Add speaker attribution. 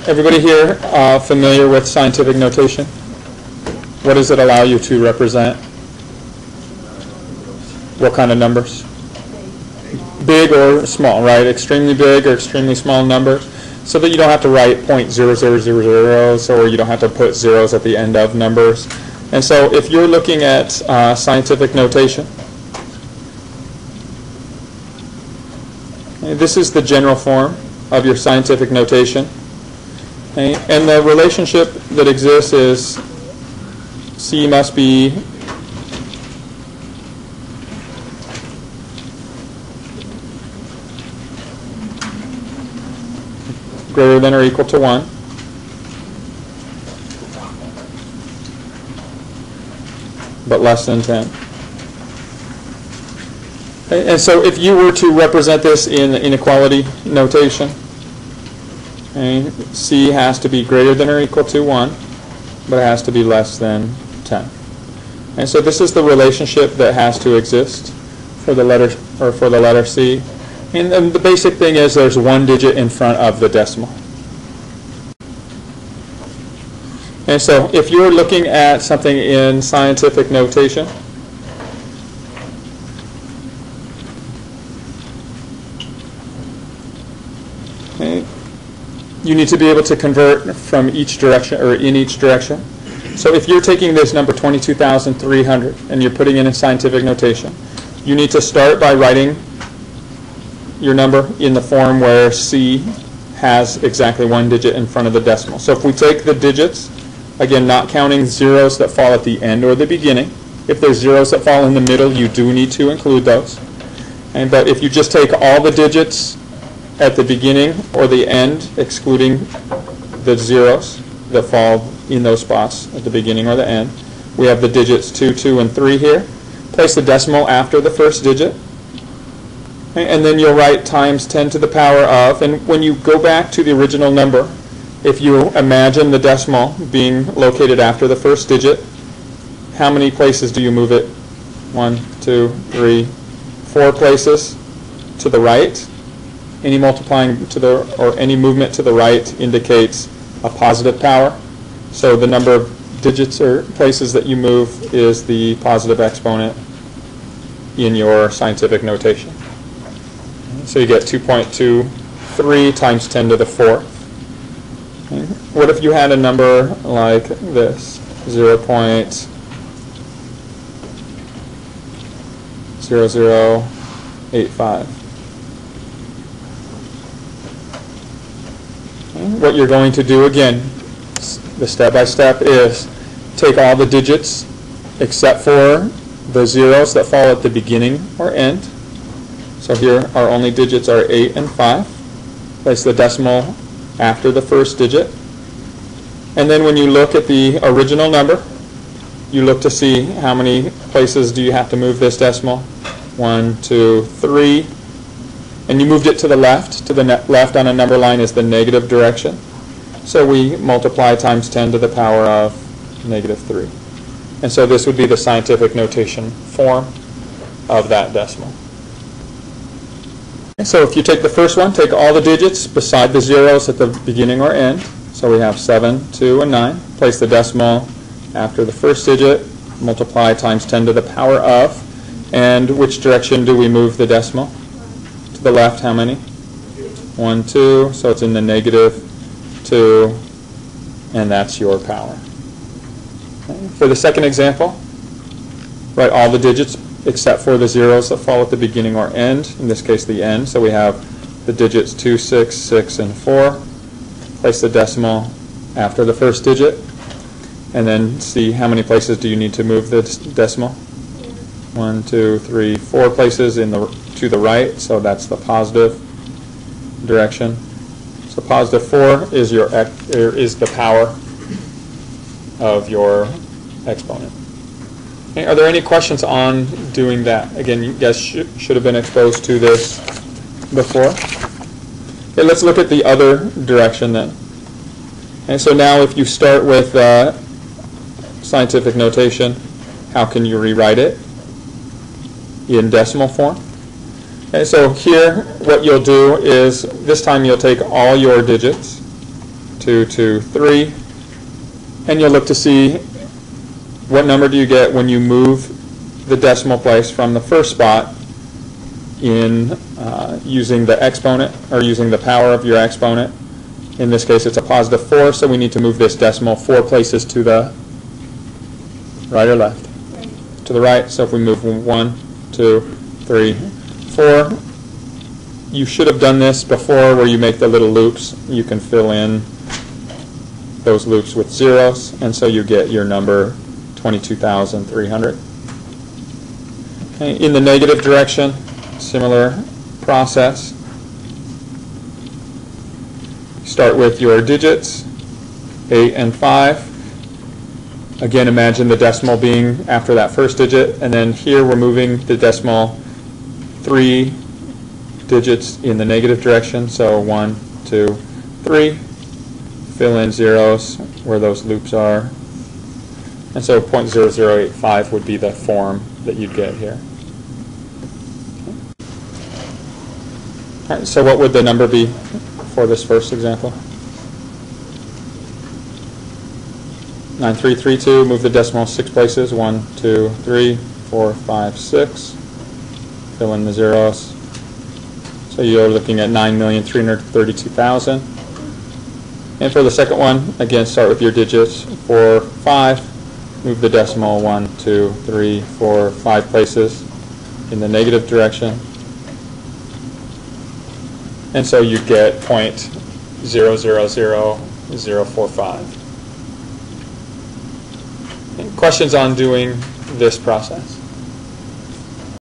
Speaker 1: Everybody here familiar with scientific notation? What does it allow you to represent? What kind of numbers? Big or small, right? Extremely big or extremely small numbers, so that you don't have to write .0000s, or you don't have to put zeros at the end of numbers. And so if you're looking at scientific notation, this is the general form of your scientific notation. Okay? And the relationship that exists is C must be greater than or equal to 1. But less than 10. Okay? And so if you were to represent this in inequality notation, okay, C has to be greater than or equal to 1, but it has to be less than 10. And so this is the relationship that has to exist for the letter C. And the basic thing is there's one digit in front of the decimal. And so if you're looking at something in scientific notation, okay, you need to be able to convert from each direction, or in each direction. So if you're taking this number 22,300 and you're putting it in scientific notation, you need to start by writing your number in the form where C has exactly one digit in front of the decimal. So if we take the digits, again, not counting zeros that fall at the end or the beginning. If there's zeros that fall in the middle, you do need to include those. But if you just take all the digits at the beginning or the end, excluding the zeros that fall in those spots at the beginning or the end, we have the digits 2, 2, and 3 here. Place the decimal after the first digit. And then you'll write times 10 to the power of. And when you go back to the original number, if you imagine the decimal being located after the first digit, how many places do you move it? 1, 2, 3, 4 places to the right. Any multiplying to the, or any movement to the right indicates a positive power. So the number of digits or places that you move is the positive exponent in your scientific notation. So you get 2.23 times 10 to the 4th. Okay. What if you had a number like this, 0.0085? Okay. What you're going to do, again, the step-by-step is take all the digits except for the zeros that fall at the beginning or end. So here our only digits are 8 and 5. Place the decimal after the first digit. And then when you look at the original number, you look to see how many places do you have to move this decimal. 1, 2, 3. And you moved it to the left. To the left on a number line is the negative direction. So we multiply times 10 to the power of -3. And so this would be the scientific notation form of that decimal. So if you take the first one, take all the digits beside the zeros at the beginning or end. So we have 7, 2, and 9. Place the decimal after the first digit, multiply times 10 to the power of. And which direction do we move the decimal? To the left, how many? 1, 2. So it's in the -2, and that's your power. Okay. For the second example, write all the digits except for the zeros that fall at the beginning or end, in this case the end. So we have the digits 2, 6, 6, and 4. Place the decimal after the first digit, and then see how many places do you need to move the decimal. 1, 2, 3, 4 places to the right, so that's the positive direction. So +4 is the power of your exponent. Okay, are there any questions on doing that? Again, you guys should have been exposed to this before. Okay, let's look at the other direction then. And so now if you start with scientific notation, how can you rewrite it? In decimal form. Okay, so here what you'll do is this time you'll take all your digits 2, 2, 3. And you'll look to see what number do you get when you move the decimal place from the first spot in using the exponent, or using the power of your exponent. In this case, it's a positive 4, so we need to move this decimal 4 places to the right or left? To the right. So if we move 1, 2, 3, 4, you should have done this before where you make the little loops. You can fill in those loops with zeros, and so you get your number 22,300. Okay, in the negative direction, similar process. Start with your digits, 8 and 5. Again, imagine the decimal being after that first digit, and then here we're moving the decimal 3 digits in the negative direction, so 1, 2, 3. Fill in zeros where those loops are. And so 0.0085 would be the form that you'd get here. All right, so what would the number be for this first example? 9332, move the decimal 6 places, 1, 2, 3, 4, 5, 6. Fill in the zeros. So you're looking at 9,332,000. And for the second one, again, start with your digits, 4, 5. Move the decimal 1, 2, 3, 4, 5 places in the negative direction. And so you get 0.000045. Questions on doing this process?